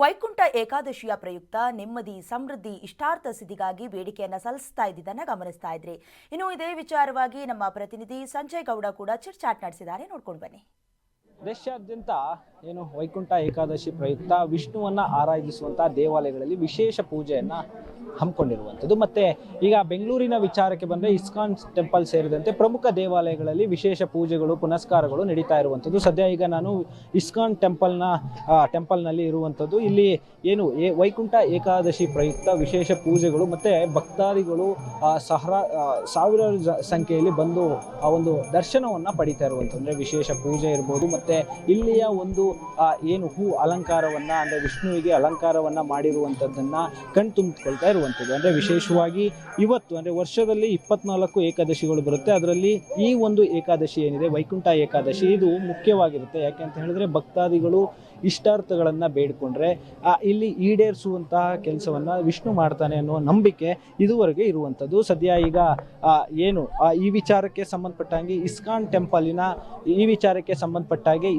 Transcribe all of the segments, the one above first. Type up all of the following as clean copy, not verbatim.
ವೈಕುಂಠ ಏಕಾದಶಿಯ ಪ್ರಯುಕ್ತ ನೆಮ್ಮದಿ ಸಮೃದ್ಧಿ ಇಷ್ಟಾರ್ಥ ಸಿದ್ಧಿಗಾಗಿ ಬೇಡಿಕೆಯನ್ನು ಸಲ್ಲಿಸ್ತಾ ಇದ್ದಿದ್ದನ್ನು ಗಮನಿಸ್ತಾ ಇದ್ರಿ. ಇನ್ನು ಇದೇ ವಿಚಾರವಾಗಿ ನಮ್ಮ ಪ್ರತಿನಿಧಿ ಸಂಜಯ್ ಗೌಡ ಕೂಡ ಚಿಟ್ಚಾಟ್ ನಡೆಸಿದ್ದಾರೆ. ನೋಡ್ಕೊಂಡು ಬನ್ನಿ. ದೇಶಾದ್ಯಂತ ವೈಕುಂಠ ಏಕಾದಶಿ ಪ್ರಯುಕ್ತ ವಿಷ್ಣುವನ್ನ ಆರಾಧಿಸುವಂತಹ ದೇವಾಲಯಗಳಲ್ಲಿ ವಿಶೇಷ ಪೂಜೆಯನ್ನ ಹಮ್ಮಿಕೊಂಡಿರುವಂಥದ್ದು. ಮತ್ತೆ ಈಗ ಬೆಂಗಳೂರಿನ ವಿಚಾರಕ್ಕೆ ಬಂದರೆ ಇಸ್ಕಾನ್ ಟೆಂಪಲ್ ಸೇರಿದಂತೆ ಪ್ರಮುಖ ದೇವಾಲಯಗಳಲ್ಲಿ ವಿಶೇಷ ಪೂಜೆಗಳು ಪುನಸ್ಕಾರಗಳು ನಡೀತಾ ಇರುವಂಥದ್ದು. ಸದ್ಯ ಈಗ ನಾನು ಇಸ್ಕಾನ್ ಟೆಂಪಲ್ನಲ್ಲಿ ಇರುವಂಥದ್ದು. ಇಲ್ಲಿ ವೈಕುಂಠ ಏಕಾದಶಿ ಪ್ರಯುಕ್ತ ವಿಶೇಷ ಪೂಜೆಗಳು ಮತ್ತೆ ಭಕ್ತಾದಿಗಳು ಸಾವಿರಾರು ಸಂಖ್ಯೆಯಲ್ಲಿ ಬಂದು ಆ ಒಂದು ದರ್ಶನವನ್ನ ಪಡಿತಾ ಇರುವಂಥದ್ದು. ಅಂದ್ರೆ ವಿಶೇಷ ಪೂಜೆ ಇರ್ಬೋದು, ಮತ್ತೆ ಇಲ್ಲಿಯ ಒಂದು ಹೂ ಅಲಂಕಾರವನ್ನ ಅಂದ್ರೆ ವಿಷ್ಣುವಿಗೆ ಅಲಂಕಾರವನ್ನ ಮಾಡಿರುವಂಥದ್ದನ್ನ ಕಣ್ತುಂಬಿಕೊಳ್ತಾ ಇರುವಂಥದ್ದು. ಅಂದ್ರೆ ವಿಶೇಷವಾಗಿ ಇವತ್ತು ಅಂದ್ರೆ ವರ್ಷದಲ್ಲಿ 24 ಏಕಾದಶಿಗಳು ಬರುತ್ತೆ. ಅದರಲ್ಲಿ ಈ ಒಂದು ಏಕಾದಶಿ ಏನಿದೆ ವೈಕುಂಠ ಏಕಾದಶಿ, ಇದು ಮುಖ್ಯವಾಗಿರುತ್ತೆ. ಯಾಕೆಂತ ಹೇಳಿದ್ರೆ ಭಕ್ತಾದಿಗಳು ಇಷ್ಟಾರ್ಥಗಳನ್ನ ಬೇಡ್ಕೊಂಡ್ರೆ ಇಲ್ಲಿ ಈಡೇರಿಸುವಂತಹ ಕೆಲಸವನ್ನ ವಿಷ್ಣು ಮಾಡ್ತಾನೆ ಅನ್ನೋ ನಂಬಿಕೆ ಇದುವರೆಗೆ ಇರುವಂಥದ್ದು. ಸದ್ಯ ಈಗ ಈ ವಿಚಾರಕ್ಕೆ ಸಂಬಂಧಪಟ್ಟಂಗೆ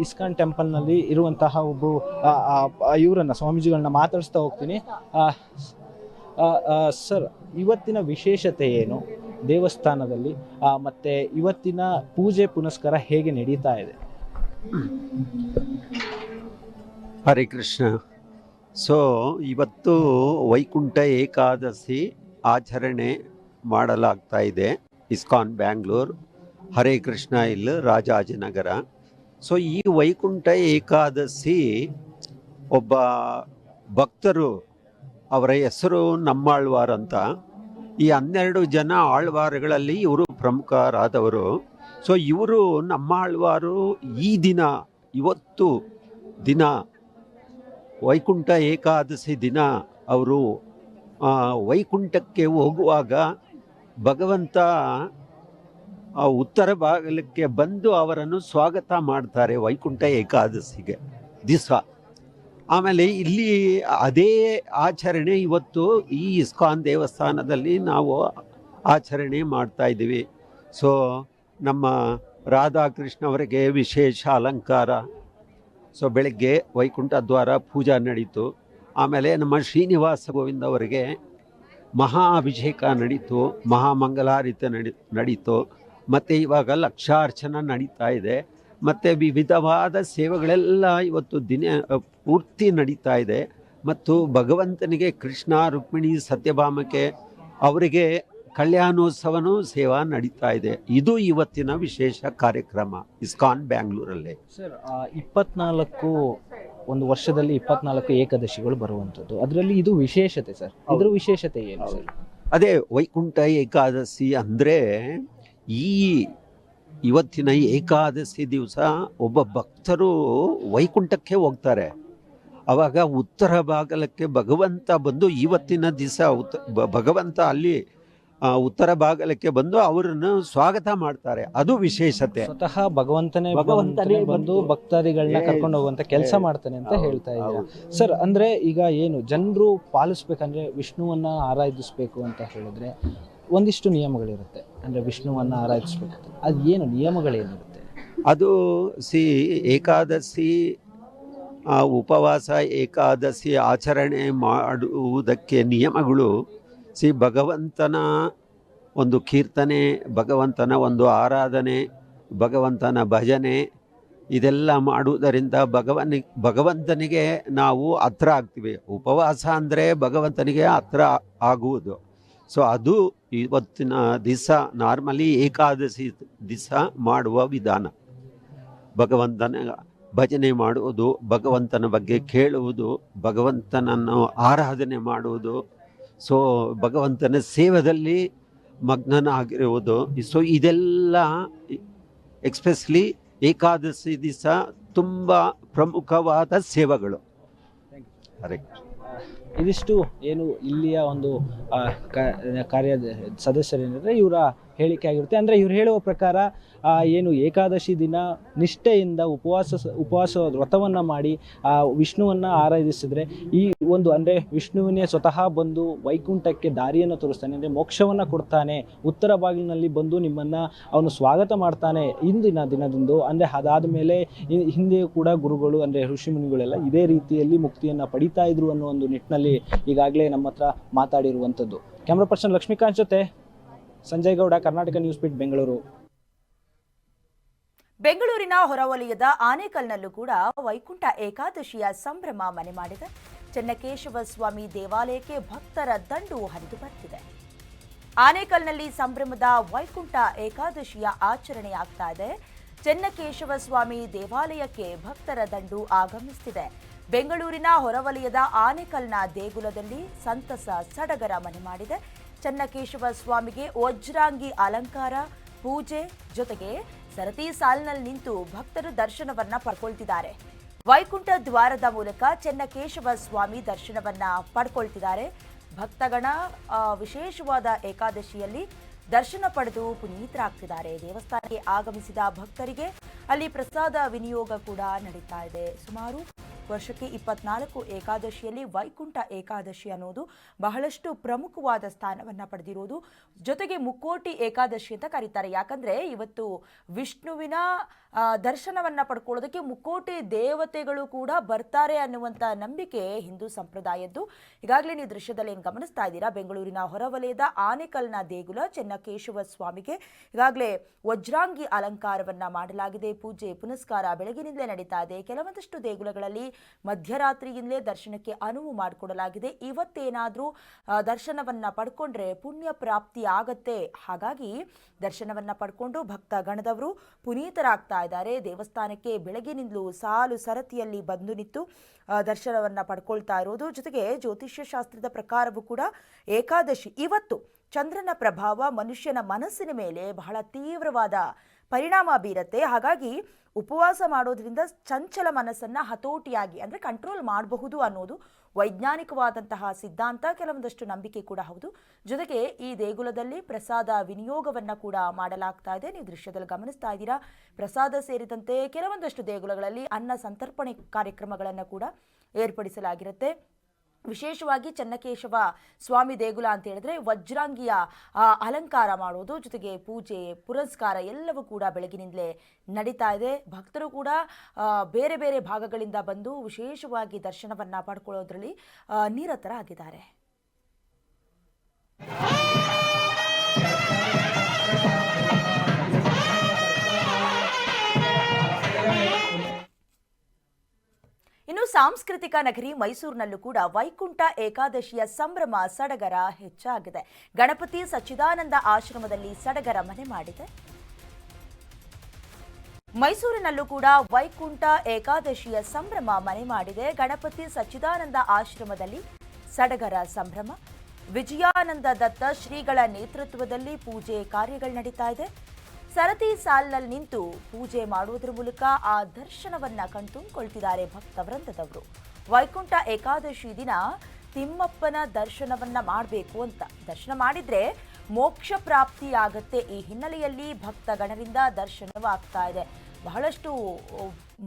ಇಸ್ಕಾನ್ ಟೆಂಪಲ್ನಲ್ಲಿ ಇರುವಂತಹ ಒಬ್ಬರು ಇವರನ್ನ ಸ್ವಾಮೀಜಿಗಳನ್ನ ಮಾತಾಡಿಸ್ತಾ ಹೋಗ್ತೀನಿ. ಸರ್, ಇವತ್ತಿನ ವಿಶೇಷತೆ ಏನು ದೇವಸ್ಥಾನದಲ್ಲಿ, ಮತ್ತೆ ಇವತ್ತಿನ ಪೂಜೆ ಪುನಸ್ಕಾರ ಹೇಗೆ ನಡೀತಾ ಇದೆ? ಹರೇ ಕೃಷ್ಣ. ಇವತ್ತು ವೈಕುಂಠ ಏಕಾದಶಿ ಆಚರಣೆ ಮಾಡಲಾಗ್ತಾ ಇದೆ ಇಸ್ಕಾನ್ ಬ್ಯಾಂಗ್ಳೂರ್, ಹರೇ ಕೃಷ್ಣ ಇಲ್ಲಿ ರಾಜಾಜಿನಗರ. ಈ ವೈಕುಂಠ ಏಕಾದಶಿ ಒಬ್ಬ ಭಕ್ತರು, ಅವರ ಹೆಸರು ನಮ್ಮಾಳ್ವಾರ್ ಅಂತ. ಈ 12 ಜನ ಆಳ್ವಾರುಗಳಲ್ಲಿ ಇವರು ಪ್ರಮುಖರಾದವರು. ಇವರು ನಮ್ಮಾಳ್ವಾರು ಇವತ್ತು ದಿನ ವೈಕುಂಠ ಏಕಾದಶಿ ದಿನ ಅವರು ವೈಕುಂಠಕ್ಕೆ ಹೋಗುವಾಗ ಭಗವಂತ ಉತ್ತರ ಭಾಗಕ್ಕೆ ಬಂದು ಅವರನ್ನು ಸ್ವಾಗತ ಮಾಡ್ತಾರೆ ವೈಕುಂಠ ಏಕಾದಶಿಗೆ ದಿವಸ. ಆಮೇಲೆ ಇಲ್ಲಿ ಅದೇ ಆಚರಣೆ ಇವತ್ತು ಈ ಇಸ್ಕಾನ್ ದೇವಸ್ಥಾನದಲ್ಲಿ ನಾವು ಆಚರಣೆ ಮಾಡ್ತಾ ಇದ್ದೀವಿ. ನಮ್ಮ ರಾಧಾಕೃಷ್ಣ ಅವರಿಗೆ ವಿಶೇಷ ಅಲಂಕಾರ. ಬೆಳಗ್ಗೆ ವೈಕುಂಠ ದ್ವಾರ ಪೂಜಾ ನಡೀತು. ಆಮೇಲೆ ನಮ್ಮ ಶ್ರೀನಿವಾಸ ಗೋವಿಂದ ಅವರಿಗೆ ಮಹಾ ಅಭಿಷೇಕ ನಡೀತು, ಮಹಾಮಂಗಲಾರತಿ ನಡೀತು. ಮತ್ತು ಇವಾಗ ಲಕ್ಷಾರ್ಚನ ನಡೀತಾ ಇದೆ. ಮತ್ತು ವಿವಿಧವಾದ ಸೇವೆಗಳೆಲ್ಲ ಇವತ್ತು ದಿನ ಪೂರ್ತಿ ನಡೀತಾ ಇದೆ. ಮತ್ತು ಭಗವಂತನಿಗೆ ಕೃಷ್ಣ, ರುಕ್ಮಿಣಿ, ಸತ್ಯಭಾಮಕ್ಕೆ ಅವರಿಗೆ ಕಲ್ಯಾಣೋತ್ಸವನೂ ಸೇವಾ ನಡೀತಾ ಇದೆ. ಇದು ಇವತ್ತಿನ ವಿಶೇಷ ಕಾರ್ಯಕ್ರಮ ಇಸ್ಕಾನ್ ಬ್ಯಾಂಗ್ಳೂರಲ್ಲಿ. ಸರ್, 24 ಒಂದು ವರ್ಷದಲ್ಲಿ 24 ಏಕಾದಶಿಗಳು ಬರುವಂಥದ್ದು, ಅದರಲ್ಲಿ ಇದು ವಿಶೇಷತೆ ಸರ್. ಇದರ ವಿಶೇಷತೆ ಏನು ಸರ್? ಅದೇ ವೈಕುಂಠ ಏಕಾದಶಿ ಅಂದರೆ ಇವತ್ತಿನ ಏಕಾದಶಿ ದಿವಸ ಒಬ್ಬ ಭಕ್ತರು ವೈಕುಂಠಕ್ಕೆ ಹೋಗ್ತಾರೆ. ಆವಾಗ ಉತ್ತರ ಭಾಗಕ್ಕೆ ಭಗವಂತ ಬಂದು ಇವತ್ತಿನ ದಿವಸ ಭಗವಂತ ಅಲ್ಲಿ ಉತ್ತರ ಭಾಗಕ್ಕೆ ಬಂದು ಅವರನ್ನು ಸ್ವಾಗತ ಮಾಡ್ತಾರೆ. ಅದು ವಿಶೇಷತೆ. ಸ್ವತಃ ಭಗವಂತನೇ ಬಂದು ಭಕ್ತಾದಿಗಳನ್ನ ಕರ್ಕೊಂಡು ಹೋಗುವಂತ ಕೆಲಸ ಮಾಡ್ತಾನೆ ಅಂತ ಹೇಳ್ತಾ ಇದ್ದಾರೆ ಸರ್. ಅಂದ್ರೆ ಈಗ ಜನರು ಪಾಲಿಸ್ಬೇಕಂದ್ರೆ ವಿಷ್ಣುವನ್ನ ಆರಾಧಿಸ್ಬೇಕು ಅಂತ ಹೇಳಿದ್ರೆ ಒಂದಿಷ್ಟು ನಿಯಮಗಳಿರುತ್ತೆ. ಅಂದ್ರೆ ವಿಷ್ಣುವನ್ನ ಆರಾಧಿಸ್ಬೇಕು, ಅದು ನಿಯಮಗಳೇನಿರುತ್ತೆ? ಅದು ಏಕಾದಶಿ ಉಪವಾಸ ಏಕಾದಶಿ ಆಚರಣೆ ಮಾಡುವುದಕ್ಕೆ ನಿಯಮಗಳು ಭಗವಂತನ ಒಂದು ಕೀರ್ತನೆ, ಭಗವಂತನ ಒಂದು ಆರಾಧನೆ, ಭಗವಂತನ ಭಜನೆ, ಇದೆಲ್ಲ ಮಾಡುವುದರಿಂದ ಭಗವಂತನಿಗೆ ನಾವು ಹತ್ರ ಆಗ್ತೀವಿ. ಉಪವಾಸ ಅಂದರೆ ಭಗವಂತನಿಗೆ ಹತ್ರ ಆಗುವುದು. ಅದು ಇವತ್ತಿನ ದಿವಸ ನಾರ್ಮಲಿ ಏಕಾದಶಿ ದಿವಸ ಮಾಡುವ ವಿಧಾನ. ಭಗವಂತನ ಭಜನೆ ಮಾಡುವುದು, ಭಗವಂತನ ಬಗ್ಗೆ ಕೇಳುವುದು, ಭಗವಂತನನ್ನು ಆರಾಧನೆ ಮಾಡುವುದು, ಭಗವಂತನ ಸೇವೆಯಲ್ಲಿ ಮಗ್ನನಾಗಿರುವುದು. ಇದೆಲ್ಲ ಎಕ್ಸ್ಪೆಷಲಿ ಏಕಾದಶಿ ದಿವಸ ತುಂಬ ಪ್ರಮುಖವಾದ ಸೇವೆಗಳು. ಇದಿಷ್ಟು ಇಲ್ಲಿಯ ಒಂದು ಕಾರ್ಯ ಸದಸ್ಯರೇನಿದ್ರೆ ಇವರ ಹೇಳಿಕೆ ಆಗಿರುತ್ತೆ. ಅಂದರೆ ಇವ್ರು ಹೇಳುವ ಪ್ರಕಾರ ಏಕಾದಶಿ ದಿನ ನಿಷ್ಠೆಯಿಂದ ಉಪವಾಸ ವ್ರತವನ್ನು ಮಾಡಿ ವಿಷ್ಣುವನ್ನು ಆರಾಧಿಸಿದ್ರೆ ಈ ಒಂದು ಅಂದರೆ ವಿಷ್ಣುವಿನೇ ಸ್ವತಃ ಬಂದು ವೈಕುಂಠಕ್ಕೆ ದಾರಿಯನ್ನು ತೋರಿಸ್ತಾನೆ, ಅಂದರೆ ಮೋಕ್ಷವನ್ನು ಕೊಡ್ತಾನೆ, ಉತ್ತರ ಬಾಗಿಲಿನಲ್ಲಿ ಬಂದು ನಿಮ್ಮನ್ನು ಅವನು ಸ್ವಾಗತ ಮಾಡ್ತಾನೆ ಇಂದಿನ ದಿನದಂದು. ಅಂದರೆ ಅದಾದ ಮೇಲೆ ಹಿಂದೆ ಕೂಡ ಗುರುಗಳು ಅಂದರೆ ಋಷಿಮುನಿಗಳೆಲ್ಲ ಇದೇ ರೀತಿಯಲ್ಲಿ ಮುಕ್ತಿಯನ್ನು ಪಡಿತಾ ಇದ್ರು ಅನ್ನೋ ಒಂದು ನಿಟ್ಟಿನಲ್ಲಿ ಈಗಾಗಲೇ ನಮ್ಮ ಹತ್ರ ಮಾತಾಡಿರುವಂಥದ್ದು. ಕ್ಯಾಮ್ರಾ ಪರ್ಸನ್ ಲಕ್ಷ್ಮೀಕಾಂತ್ ಜೊತೆ ಸಂಜಯ್ ಗೌಡ, ಕರ್ನಾಟಕ ನ್ಯೂಸ್ ಬೀಟ್, ಬೆಂಗಳೂರು. ಬೆಂಗಳೂರಿನ ಹೊರವಲಯದ ಆನೇಕಲ್ನಲ್ಲೂ ಕೂಡ ವೈಕುಂಠ ಏಕಾದಶಿಯ ಸಂಭ್ರಮ ಮನೆ ಮಾಡಿದೆ. ಚೆನ್ನಕೇಶವ ಸ್ವಾಮಿ ದೇವಾಲಯಕ್ಕೆ ಭಕ್ತರ ದಂಡು ಹರಿದು ಬರ್ತಿದೆ. ಆನೇಕಲ್ನಲ್ಲಿ ಸಂಭ್ರಮದ ವೈಕುಂಠ ಏಕಾದಶಿಯ ಆಚರಣೆಯಾಗ್ತಾ ಇದೆ. ಚೆನ್ನಕೇಶವ ಸ್ವಾಮಿ ದೇವಾಲಯಕ್ಕೆ ಭಕ್ತರ ದಂಡು ಆಗಮಿಸುತ್ತಿದೆ. ಬೆಂಗಳೂರಿನ ಹೊರವಲಯದ ಆನೇಕಲ್ನ ದೇಗುಲದಲ್ಲಿ ಸಂತಸ ಸಡಗರ ಮನೆ ಮಾಡಿದೆ. ಚೆನ್ನಕೇಶವ ಸ್ವಾಮಿಗೆ ವಜ್ರಾಂಗಿ ಅಲಂಕಾರ, ಪೂಜೆ ಜೊತೆಗೆ ಸರತಿ ಸಾಲಿನಲ್ಲಿ ನಿಂತು ಭಕ್ತರು ದರ್ಶನವನ್ನ ಪಡ್ಕೊಳ್ತಿದ್ದಾರೆ. ವೈಕುಂಠ ದ್ವಾರದ ಮೂಲಕ ಚೆನ್ನಕೇಶವ ಸ್ವಾಮಿ ದರ್ಶನವನ್ನ ಪಡ್ಕೊಳ್ತಿದ್ದಾರೆ. ಭಕ್ತಗಣ ವಿಶೇಷವಾದ ಏಕಾದಶಿಯಲ್ಲಿ ದರ್ಶನ ಪಡೆದು ಪುನೀತರಾಗ್ತಿದ್ದಾರೆ. ದೇವಸ್ಥಾನಕ್ಕೆ ಆಗಮಿಸಿದ ಭಕ್ತರಿಗೆ ಅಲ್ಲಿ ಪ್ರಸಾದ ವಿನಿಯೋಗ ಕೂಡ ನಡೀತಾ ಇದೆ. ಸುಮಾರು ವರ್ಷಕ್ಕೆ 24 ಏಕಾದಶಿಯಲ್ಲಿ ವೈಕುಂಠ ಏಕಾದಶಿ ಅನ್ನೋದು ಬಹಳಷ್ಟು ಪ್ರಮುಖವಾದ ಸ್ಥಾನವನ್ನು ಪಡೆದಿರೋದು. ಜೊತೆಗೆ ಮುಕ್ಕೋಟಿ ಏಕಾದಶಿ ಅಂತ ಕರೀತಾರೆ. ಯಾಕಂದ್ರೆ ಇವತ್ತು ವಿಷ್ಣುವಿನ ದರ್ಶನವನ್ನ ಪಡ್ಕೊಳ್ಳೋದಕ್ಕೆ ಮುಕ್ಕೋಟಿ ದೇವತೆಗಳು ಕೂಡ ಬರ್ತಾರೆ ಅನ್ನುವಂಥ ನಂಬಿಕೆ ಹಿಂದೂ ಸಂಪ್ರದಾಯದ್ದು. ಈಗಾಗಲೇ ನೀವು ದೃಶ್ಯದಲ್ಲಿ ಏನು ಗಮನಿಸ್ತಾ ಇದ್ದೀರಾ, ಬೆಂಗಳೂರಿನ ಹೊರವಲಯದ ಆನೇಕಲ್ನ ದೇಗುಲ ಚೆನ್ನಕೇಶವ ಸ್ವಾಮಿಗೆ ಈಗಾಗಲೇ ವಜ್ರಾಂಗಿ ಅಲಂಕಾರವನ್ನ ಮಾಡಲಾಗಿದೆ. ಪೂಜೆ ಪುನಸ್ಕಾರ ಬೆಳಗಿನಿಂದಲೇ ನಡೀತಾ ಇದೆ. ಕೆಲವೊಂದಷ್ಟು ದೇಗುಲಗಳಲ್ಲಿ ಮಧ್ಯರಾತ್ರಿಯಿಂದಲೇ ದರ್ಶನಕ್ಕೆ ಅನುವು ಮಾಡಿಕೊಡಲಾಗಿದೆ. ಇವತ್ತೇನಾದರೂ ದರ್ಶನವನ್ನ ಪಡ್ಕೊಂಡ್ರೆ ಪುಣ್ಯ ಪ್ರಾಪ್ತಿ ಆಗತ್ತೆ. ಹಾಗಾಗಿ ದರ್ಶನವನ್ನ ಪಡ್ಕೊಂಡು ಭಕ್ತ ಗಣದವರು ಪುನೀತರಾಗ್ತಾ ಇದ್ದಾರೆ. ದೇವಸ್ಥಾನಕ್ಕೆ ಬೆಳಗಿನಿಂದಲೂ ಸಾಲು ಸರತಿಯಲ್ಲಿ ಬಂದು ನಿಂತು ದರ್ಶನವನ್ನ ಪಡ್ಕೊಳ್ತಾ ಇರೋದು. ಜೊತೆಗೆ ಜ್ಯೋತಿಷ್ಯ ಶಾಸ್ತ್ರದ ಪ್ರಕಾರವೂ ಕೂಡ ಏಕಾದಶಿ ಇವತ್ತು ಚಂದ್ರನ ಪ್ರಭಾವ ಮನುಷ್ಯನ ಮನಸ್ಸಿನ ಮೇಲೆ ಬಹಳ ತೀವ್ರವಾದ ಪರಿಣಾಮ ಬೀರುತ್ತೆ. ಹಾಗಾಗಿ ಉಪವಾಸ ಮಾಡೋದ್ರಿಂದ ಚಂಚಲ ಮನಸ್ಸನ್ನು ಹತೋಟಿಯಾಗಿ ಅಂದರೆ ಕಂಟ್ರೋಲ್ ಮಾಡಬಹುದು ಅನ್ನೋದು ವೈಜ್ಞಾನಿಕವಾದಂತಹ ಸಿದ್ಧಾಂತ, ಕೆಲವೊಂದಷ್ಟು ನಂಬಿಕೆ ಕೂಡ ಹೌದು. ಜೊತೆಗೆ ಈ ದೇಗುಲದಲ್ಲಿ ಪ್ರಸಾದ ವಿನಿಯೋಗವನ್ನು ಕೂಡ ಮಾಡಲಾಗ್ತಾ ಇದೆ. ನೀವು ದೃಶ್ಯದಲ್ಲಿ ಗಮನಿಸ್ತಾ ಇದ್ದೀರಾ. ಪ್ರಸಾದ ಸೇರಿದಂತೆ ಕೆಲವೊಂದಷ್ಟು ದೇಗುಲಗಳಲ್ಲಿ ಅನ್ನ ಸಂತರ್ಪಣೆ ಕಾರ್ಯಕ್ರಮಗಳನ್ನು ಕೂಡ ಏರ್ಪಡಿಸಲಾಗಿರುತ್ತೆ. ವಿಶೇಷವಾಗಿ ಚೆನ್ನಕೇಶವ ಸ್ವಾಮಿ ದೇಗುಲ ಅಂತ ಹೇಳಿದ್ರೆ ವಜ್ರಾಂಗಿಯ ಅಲಂಕಾರ ಮಾಡೋದು, ಜೊತೆಗೆ ಪೂಜೆ ಪುರಸ್ಕಾರ ಎಲ್ಲವೂ ಕೂಡ ಬೆಳಗಿನಿಂದಲೇ ನಡೀತಾ ಇದೆ. ಭಕ್ತರು ಕೂಡ ಬೇರೆ ಬೇರೆ ಭಾಗಗಳಿಂದ ಬಂದು ವಿಶೇಷವಾಗಿ ದರ್ಶನವನ್ನ ಪಡ್ಕೊಳ್ಳೋದ್ರಲ್ಲಿ ನಿರತರಾಗಿದ್ದಾರೆ. ಇನ್ನು ಸಾಂಸ್ಕೃತಿಕ ನಗರಿ ಮೈಸೂರಿನಲ್ಲೂ ಕೂಡ ವೈಕುಂಠ ಏಕಾದಶಿಯ ಸಂಭ್ರಮ ಸಡಗರ ಹೆಚ್ಚಾಗಿದೆ. ಗಣಪತಿ ಸಚ್ಚಿದಾನಂದ ಆಶ್ರಮದಲ್ಲಿ ಸಡಗರ ಮನೆ ಮಾಡಿದೆ. ಮೈಸೂರಿನಲ್ಲೂ ಕೂಡ ವೈಕುಂಠ ಏಕಾದಶಿಯ ಸಂಭ್ರಮ ಮನೆ ಮಾಡಿದೆ. ಗಣಪತಿ ಸಚ್ಚಿದಾನಂದ ಆಶ್ರಮದಲ್ಲಿ ಸಡಗರ ಸಂಭ್ರಮ. ವಿಜಯಾನಂದ ದತ್ತ ಶ್ರೀಗಳ ನೇತೃತ್ವದಲ್ಲಿ ಪೂಜೆ ಕಾರ್ಯಗಳು ನಡೀತಾ ಇದೆ. ಸರತಿ ಸಾಲಿನಲ್ಲಿ ನಿಂತು ಪೂಜೆ ಮಾಡುವುದರ ಮೂಲಕ ಆ ದರ್ಶನವನ್ನ ಕಣ್ತುಂಬಿಕೊಳ್ತಿದ್ದಾರೆ ಭಕ್ತವೃಂದದವರು. ವೈಕುಂಠ ಏಕಾದಶಿ ದಿನ ತಿಮ್ಮಪ್ಪನ ದರ್ಶನವನ್ನ ಮಾಡಬೇಕು ಅಂತ, ದರ್ಶನ ಮಾಡಿದ್ರೆ ಮೋಕ್ಷ ಪ್ರಾಪ್ತಿಯಾಗತ್ತೆ. ಈ ಹಿನ್ನೆಲೆಯಲ್ಲಿ ಭಕ್ತಗಣರಿಂದ ದರ್ಶನವಾಗ್ತಾ ಇದೆ. ಬಹಳಷ್ಟು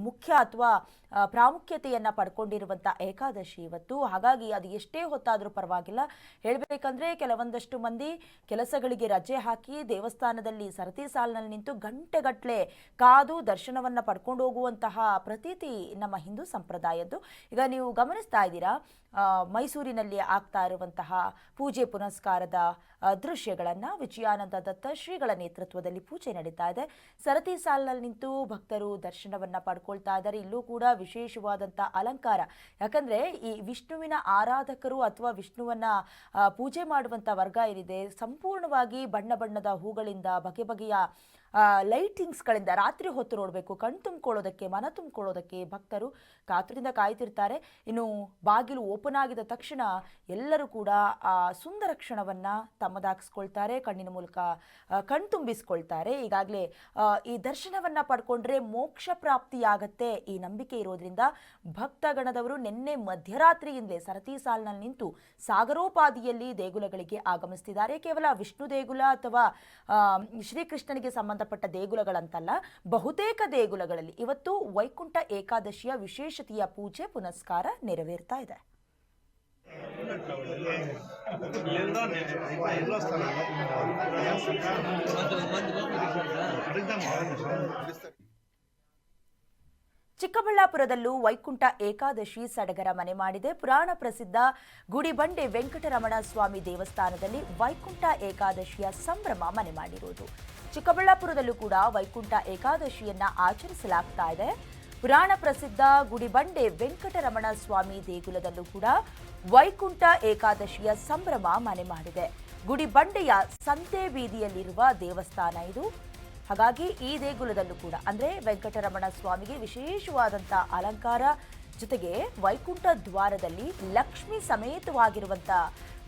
ಮುಖ್ಯ ಅಥವಾ ಪ್ರಾಮುಖ್ಯತೆಯನ್ನು ಪಡ್ಕೊಂಡಿರುವಂಥ ಏಕಾದಶಿ ಇವತ್ತು. ಹಾಗಾಗಿ ಅದು ಎಷ್ಟೇ ಹೊತ್ತಾದರೂ ಪರವಾಗಿಲ್ಲ. ಹೇಳಬೇಕಂದ್ರೆ ಕೆಲವೊಂದಷ್ಟು ಮಂದಿ ಕೆಲಸಗಳಿಗೆ ರಜೆ ಹಾಕಿ ದೇವಸ್ಥಾನದಲ್ಲಿ ಸರತಿ ಸಾಲಿನಲ್ಲಿ ನಿಂತು ಗಂಟೆಗಟ್ಟಲೆ ಕಾದು ದರ್ಶನವನ್ನು ಪಡ್ಕೊಂಡು ಹೋಗುವಂತಹ ಪ್ರತೀತಿ ನಮ್ಮ ಹಿಂದೂ ಸಂಪ್ರದಾಯದ್ದು. ಈಗ ನೀವು ಗಮನಿಸ್ತಾ ಇದ್ದೀರಾ, ಮೈಸೂರಿನಲ್ಲಿ ಆಗ್ತಾ ಇರುವಂತಹ ಪೂಜೆ ಪುನಸ್ಕಾರದ ದೃಶ್ಯಗಳನ್ನು. ವಿಜಯಾನಂದ ದತ್ತ ಶ್ರೀಗಳ ನೇತೃತ್ವದಲ್ಲಿ ಪೂಜೆ ನಡೀತಾ ಇದೆ. ಸರತಿ ಸಾಲಿನಲ್ಲಿ ನಿಂತು ಭಕ್ತರು ದರ್ಶನವನ್ನು ಪಡ್ಕೊಳ್ತಾ ಇದ್ದಾರೆ. ಇಲ್ಲೂ ಕೂಡ ವಿಶೇಷವಾದಂಥ ಅಲಂಕಾರ. ಯಾಕಂದರೆ ಈ ವಿಷ್ಣುವಿನ ಆರಾಧಕರು ಅಥವಾ ವಿಷ್ಣುವನ್ನ ಪೂಜೆ ಮಾಡುವಂಥ ವರ್ಗ ಏನಿದೆ, ಸಂಪೂರ್ಣವಾಗಿ ಬಣ್ಣ ಬಣ್ಣದ ಹೂಗಳಿಂದ ಬಗೆ ಬಗೆಯ ಲೈಟಿಂಗ್ಸ್ಗಳಿಂದ ರಾತ್ರಿ ಹೊತ್ತು ನೋಡಬೇಕು, ಕಣ್ ತುಂಬಿಕೊಳ್ಳೋದಕ್ಕೆ, ಮನ ತುಂಬಿಕೊಳ್ಳೋದಕ್ಕೆ ಭಕ್ತರು ಕಾತುರದಿಂದ ಕಾಯ್ತಿರ್ತಾರೆ. ಇನ್ನು ಬಾಗಿಲು ಓಪನ್ ಆಗಿದ ತಕ್ಷಣ ಎಲ್ಲರೂ ಕೂಡ ಆ ಸುಂದರ ಕ್ಷಣವನ್ನು ತಮ್ಮದಾಗಿಸ್ಕೊಳ್ತಾರೆ, ಕಣ್ಣಿನ ಮೂಲಕ ಕಣ್ತುಂಬಿಸ್ಕೊಳ್ತಾರೆ. ಈಗಾಗಲೇ ಈ ದರ್ಶನವನ್ನು ಪಡ್ಕೊಂಡ್ರೆ ಮೋಕ್ಷ ಪ್ರಾಪ್ತಿಯಾಗತ್ತೆ ಈ ನಂಬಿಕೆ ಇರೋದ್ರಿಂದ ಭಕ್ತಗಣದವರು ನಿನ್ನೆ ಮಧ್ಯರಾತ್ರಿಯಿಂದಲೇ ಸರತಿ ಸಾಲಿನಲ್ಲಿ ನಿಂತು ಸಾಗರೋಪಾದಿಯಲ್ಲಿ ದೇಗುಲಗಳಿಗೆ ಆಗಮಿಸ್ತಿದ್ದಾರೆ. ಕೇವಲ ವಿಷ್ಣು ದೇಗುಲ ಅಥವಾ ಶ್ರೀಕೃಷ್ಣನಿಗೆ ಸಂಬಂಧಪಟ್ಟ ದೇಗುಲಗಳಂತಲ್ಲ, ಬಹುತೇಕ ದೇಗುಲಗಳಲ್ಲಿ ಇವತ್ತು ವೈಕುಂಠ ಏಕಾದಶಿಯ ವಿಶೇಷತೆಯ ಪೂಜೆ ಪುನಸ್ಕಾರ ನೆರವೇರ್ತಾ ಇದೆ. ಚಿಕ್ಕಬಳ್ಳಾಪುರದಲ್ಲೂ ವೈಕುಂಠ ಏಕಾದಶಿ ಸಡಗರ ಮನೆ ಮಾಡಿದೆ. ಪುರಾಣ ಪ್ರಸಿದ್ಧ ಗುಡಿಬಂಡೆ ವೆಂಕಟರಮಣ ಸ್ವಾಮಿ ದೇವಸ್ಥಾನದಲ್ಲಿ ವೈಕುಂಠ ಏಕಾದಶಿಯ ಸಂಭ್ರಮ ಮನೆ ಮಾಡಿರುವುದು. ಚಿಕ್ಕಬಳ್ಳಾಪುರದಲ್ಲೂ ಕೂಡ ವೈಕುಂಠ ಏಕಾದಶಿಯನ್ನ ಆಚರಿಸಲಾಗ್ತಾ ಇದೆ. ಪುರಾಣ ಪ್ರಸಿದ್ಧ ಗುಡಿಬಂಡೆ ವೆಂಕಟರಮಣ ಸ್ವಾಮಿ ದೇಗುಲದಲ್ಲೂ ಕೂಡ ವೈಕುಂಠ ಏಕಾದಶಿಯ ಸಂಭ್ರಮ ಮನೆ ಮಾಡಿದೆ. ಗುಡಿಬಂಡೆಯ ಸಂತೆ ಬೀದಿಯಲ್ಲಿರುವ ದೇವಸ್ಥಾನ ಇದು. ಹಾಗಾಗಿ ಈ ದೇಗುಲದಲ್ಲೂ ಕೂಡ ಅಂದ್ರೆ ವೆಂಕಟರಮಣ ಸ್ವಾಮಿಗೆ ವಿಶೇಷವಾದಂಥ ಅಲಂಕಾರ, ಜೊತೆಗೆ ವೈಕುಂಠ ದ್ವಾರದಲ್ಲಿ ಲಕ್ಷ್ಮಿ ಸಮೇತವಾಗಿರುವಂಥ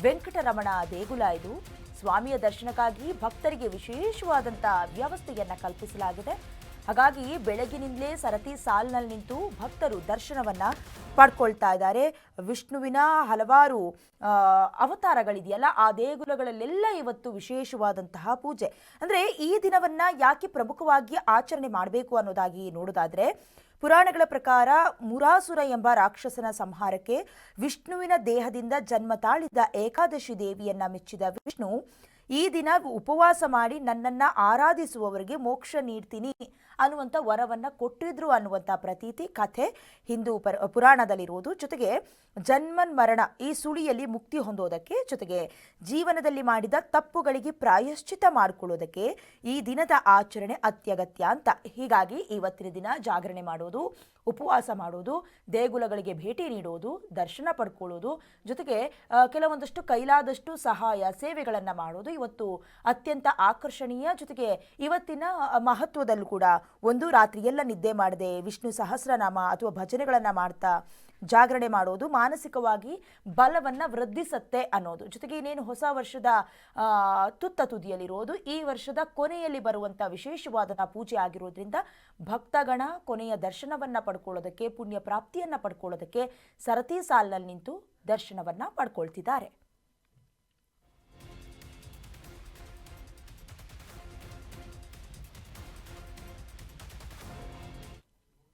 ವೆಂಕಟರಮಣ ದೇಗುಲ ಇದು. ಸ್ವಾಮಿಯ ದರ್ಶನಕ್ಕಾಗಿ ಭಕ್ತರಿಗೆ ವಿಶೇಷವಾದಂಥ ವ್ಯವಸ್ಥೆಯನ್ನ ಕಲ್ಪಿಸಲಾಗಿದೆ. ಹಾಗಾಗಿ ಬೆಳಗಿನಿಂದಲೇ ಸರತಿ ಸಾಲಿನಲ್ಲಿ ನಿಂತು ಭಕ್ತರು ದರ್ಶನವನ್ನ ಪಡ್ಕೊಳ್ತಾ ಇದ್ದಾರೆ. ವಿಷ್ಣುವಿನ ಹಲವಾರು ಅವತಾರಗಳಿದೆಯಲ್ಲ, ಆ ದೇಗುಲಗಳಲ್ಲೆಲ್ಲ ಇವತ್ತು ವಿಶೇಷವಾದಂತಹ ಪೂಜೆ. ಅಂದ್ರೆ ಈ ದಿನವನ್ನ ಯಾಕೆ ಪ್ರಮುಖವಾಗಿ ಆಚರಣೆ ಮಾಡಬೇಕು ಅನ್ನೋದಾಗಿ ನೋಡೋದಾದ್ರೆ, ಪುರಾಣಗಳ ಪ್ರಕಾರ ಮುರಾಸುರ ಎಂಬ ರಾಕ್ಷಸನ ಸಂಹಾರಕ್ಕೆ ವಿಷ್ಣುವಿನ ದೇಹದಿಂದ ಜನ್ಮ ತಾಳಿದ ಏಕಾದಶಿ ದೇವಿಯನ್ನ ಮೆಚ್ಚಿದ ವಿಷ್ಣು ಈ ದಿನ ಉಪವಾಸ ಮಾಡಿ ನನ್ನನ್ನ ಆರಾಧಿಸುವವರಿಗೆ ಮೋಕ್ಷ ನೀಡ್ತೀನಿ ಅನ್ನುವಂಥ ವರವನ್ನ ಕೊಟ್ಟಿದ್ರು ಅನ್ನುವಂಥ ಪ್ರತೀತಿ ಕಥೆ ಹಿಂದೂ ಪುರಾಣದಲ್ಲಿರುವುದು. ಜೊತೆಗೆ ಜನ್ಮನ್ಮರಣ ಈ ಸುಳಿಯಲ್ಲಿ ಮುಕ್ತಿ ಹೊಂದೋದಕ್ಕೆ, ಜೊತೆಗೆ ಜೀವನದಲ್ಲಿ ಮಾಡಿದ ತಪ್ಪುಗಳಿಗೆ ಪ್ರಾಯಶ್ಚಿತ ಮಾಡಿಕೊಳ್ಳೋದಕ್ಕೆ ಈ ದಿನದ ಆಚರಣೆ ಅತ್ಯಗತ್ಯ ಅಂತ. ಹೀಗಾಗಿ ಇವತ್ತಿನ ದಿನ ಜಾಗರಣೆ ಮಾಡೋದು, ಉಪವಾಸ ಮಾಡೋದು, ದೇಗುಲಗಳಿಗೆ ಭೇಟಿ ನೀಡೋದು, ದರ್ಶನ ಪಡ್ಕೊಳ್ಳೋದು, ಜೊತೆಗೆ ಕೆಲವೊಂದಷ್ಟು ಕೈಲಾದಷ್ಟು ಸಹಾಯ ಸೇವೆಗಳನ್ನು ಮಾಡೋದು ಇವತ್ತು ಅತ್ಯಂತ ಆಕರ್ಷಣೀಯ. ಜೊತೆಗೆ ಇವತ್ತಿನ ಮಹತ್ವದಲ್ಲೂ ಕೂಡ ಒಂದು ರಾತ್ರಿ ಎಲ್ಲ ನಿದ್ದೆ ಮಾಡದೆ ವಿಷ್ಣು ಸಹಸ್ರನಾಮ ಅಥವಾ ಭಜನೆಗಳನ್ನು ಮಾಡ್ತಾ ಜಾಗರಣೆ ಮಾಡೋದು ಮಾನಸಿಕವಾಗಿ ಬಲವನ್ನು ವೃದ್ಧಿಸುತ್ತೆ ಅನ್ನೋದು. ಜೊತೆಗೆ ಇನ್ನೇನು ಹೊಸ ವರ್ಷದ ತುತ್ತ ತುದಿಯಲ್ಲಿರೋದು, ಈ ವರ್ಷದ ಕೊನೆಯಲ್ಲಿ ಬರುವಂಥ ವಿಶೇಷವಾದ ಪೂಜೆ ಆಗಿರೋದ್ರಿಂದ ಭಕ್ತಗಣ ಕೊನೆಯ ದರ್ಶನವನ್ನು ಪಡ್ಕೊಳ್ಳೋದಕ್ಕೆ, ಪುಣ್ಯ ಪ್ರಾಪ್ತಿಯನ್ನು ಪಡ್ಕೊಳ್ಳೋದಕ್ಕೆ ಸರತಿ ಸಾಲಿನಲ್ಲಿ ನಿಂತು ದರ್ಶನವನ್ನು ಪಡ್ಕೊಳ್ತಿದ್ದಾರೆ.